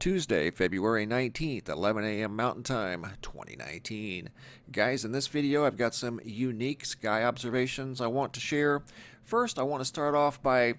Tuesday, February 19th, 11 a.m. Mountain Time, 2019. Guys, in this video, I've got some unique sky observations I want to share. First, I want to start off by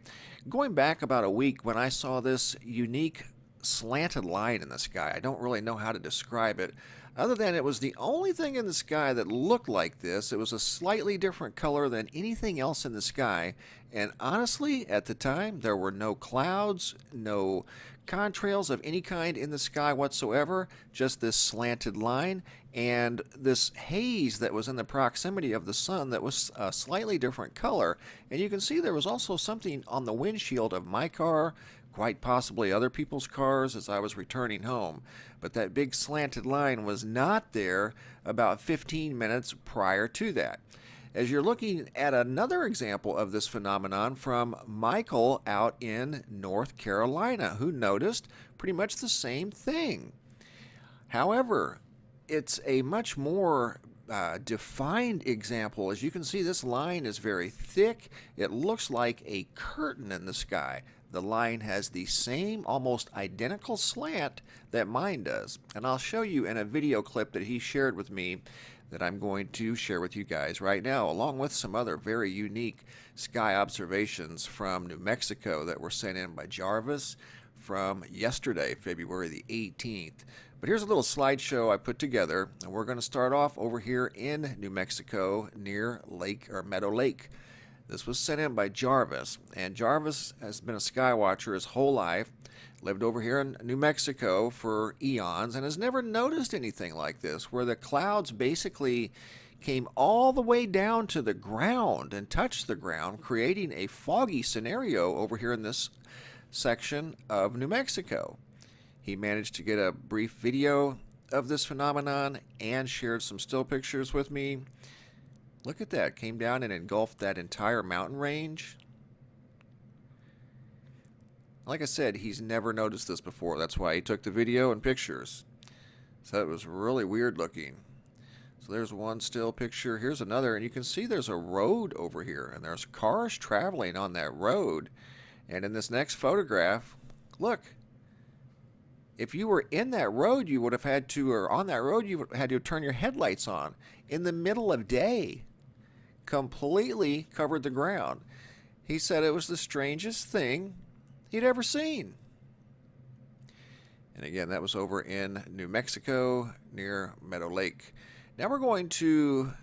going back about a week when I saw this unique slanted line in the sky. I don't really know how to describe it, other than it was the only thing in the sky that looked like this. It was a slightly different color than anything else in the sky, and honestly, at the time, there were no clouds, no contrails of any kind in the sky whatsoever, just this slanted line and this haze that was in the proximity of the sun that was a slightly different color. And you can see there was also something on the windshield of my car, quite possibly other people's cars, as I was returning home. But that big slanted line was not there about 15 minutes prior to that. As you're looking at another example of this phenomenon from Michael out in North Carolina, who noticed pretty much the same thing. However, it's a much more defined example. As you can see, this line is very thick. It looks like a curtain in the sky. The line has the same, almost identical slant that mine does. And I'll show you in a video clip that he shared with me that I'm going to share with you guys right now, along with some other very unique sky observations from New Mexico that were sent in by Jarvis from yesterday, February the 18th. But here's a little slideshow I put together, and we're going to start off over here in New Mexico near Meadow Lake. This was sent in by Jarvis, and Jarvis has been a sky watcher his whole life, lived over here in New Mexico for eons, and has never noticed anything like this, where the clouds basically came all the way down to the ground and touched the ground, creating a foggy scenario over here in this section of New Mexico. He managed to get a brief video of this phenomenon and shared some still pictures with me. Look at that, came down and engulfed that entire mountain range. Like I said, he's never noticed this before. That's why he took the video and pictures. So it was really weird looking. So there's one still picture. Here's another, and you can see there's a road over here, and there's cars traveling on that road. And in this next photograph, look, if you were in that road, you would have had to, or on that road, you would have had to turn your headlights on in the middle of day. Completely covered the ground. He said it was the strangest thing he'd ever seen. And again, that was over in New Mexico near Meadow Lake. Now we're going to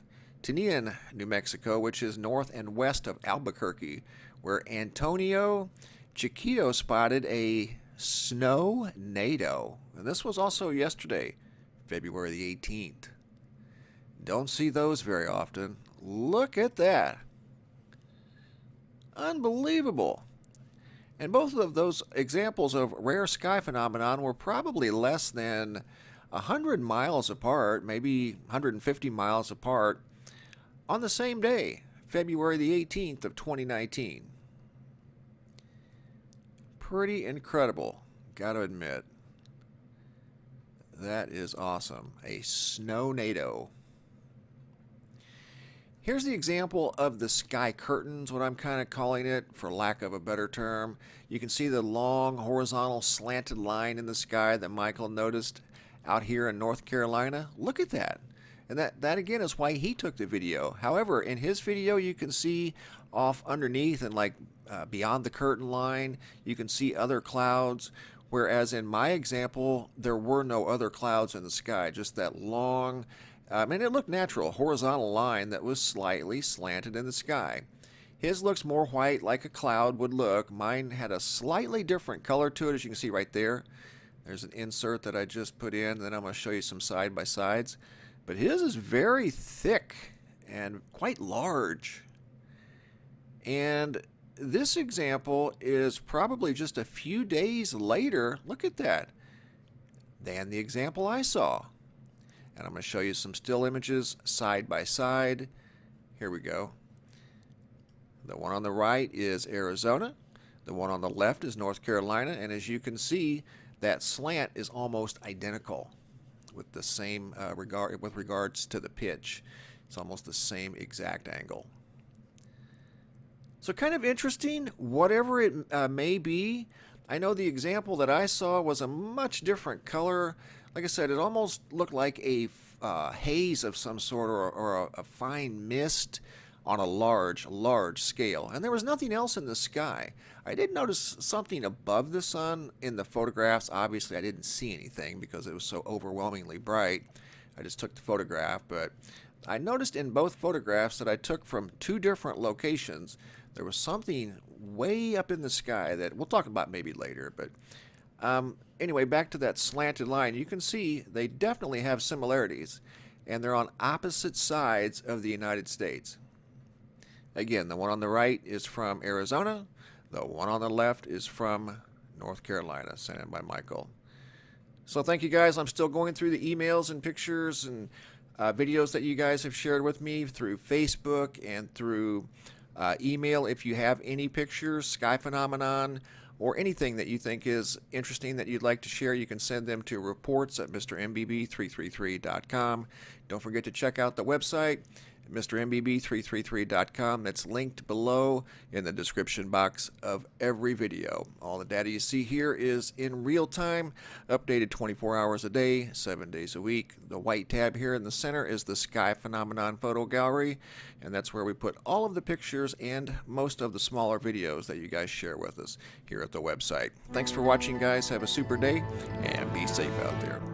Tinian, New Mexico, which is north and west of Albuquerque, where Antonio Chiquito spotted a Snownado. And this was also yesterday, February the 18th. Don't see those very often. Look at that. Unbelievable. And both of those examples of rare sky phenomenon were probably less than 100 miles apart, maybe 150 miles apart, on the same day, February the 18th of 2019. Pretty incredible, gotta admit. That is awesome. A Snownado. Here's the example of the sky curtains, what I'm kind of calling it, for lack of a better term. You can see the long horizontal slanted line in the sky that Michael noticed out here in North Carolina. Look at that. And that again is why he took the video. However, in his video, you can see off underneath and like beyond the curtain line, you can see other clouds. Whereas in my example, there were no other clouds in the sky, just that long, and it looked natural, horizontal line that was slightly slanted in the sky. His looks more white, like a cloud would look. Mine had a slightly different color to it, as you can see right there. There's an insert that I just put in, and then I'm going to show you some side-by-sides. But his is very thick and quite large. And this example is probably just a few days later, look at that, than the example I saw. And I'm going to show you some still images side by side. Here we go. The one on the right is Arizona. The one on the left is North Carolina. And as you can see, that slant is almost identical with the same with regards to the pitch. It's almost the same exact angle. So kind of interesting, whatever it may be. I know the example that I saw was a much different color. Like I said, it almost looked like a haze of some sort, or a fine mist on a large scale. And there was nothing else in the sky. I did notice something above the sun in the photographs. Obviously, I didn't see anything because it was so overwhelmingly bright. I just took the photograph, but I noticed in both photographs that I took from two different locations, there was something way up in the sky that we'll talk about maybe later. But anyway, back to that slanted line. You can see they definitely have similarities, and they're on opposite sides of the United States. Again, the one on the right is from Arizona. The one on the left is from North Carolina, sent in by Michael. So thank you guys. I'm still going through the emails and pictures and videos that you guys have shared with me through Facebook and through email. If you have any pictures, sky phenomenon, or anything that you think is interesting that you'd like to share, you can send them to reports@mrmbb333.com. Don't forget to check out the website, mrmbb333.com. That's linked below in the description box of every video. All the data you see here is in real time, updated 24 hours a day, 7 days a week. The white tab here in the center is the Sky Phenomenon Photo Gallery, and that's where we put all of the pictures and most of the smaller videos that you guys share with us here at the website. Thanks for watching, guys. Have a super day, and be safe out there.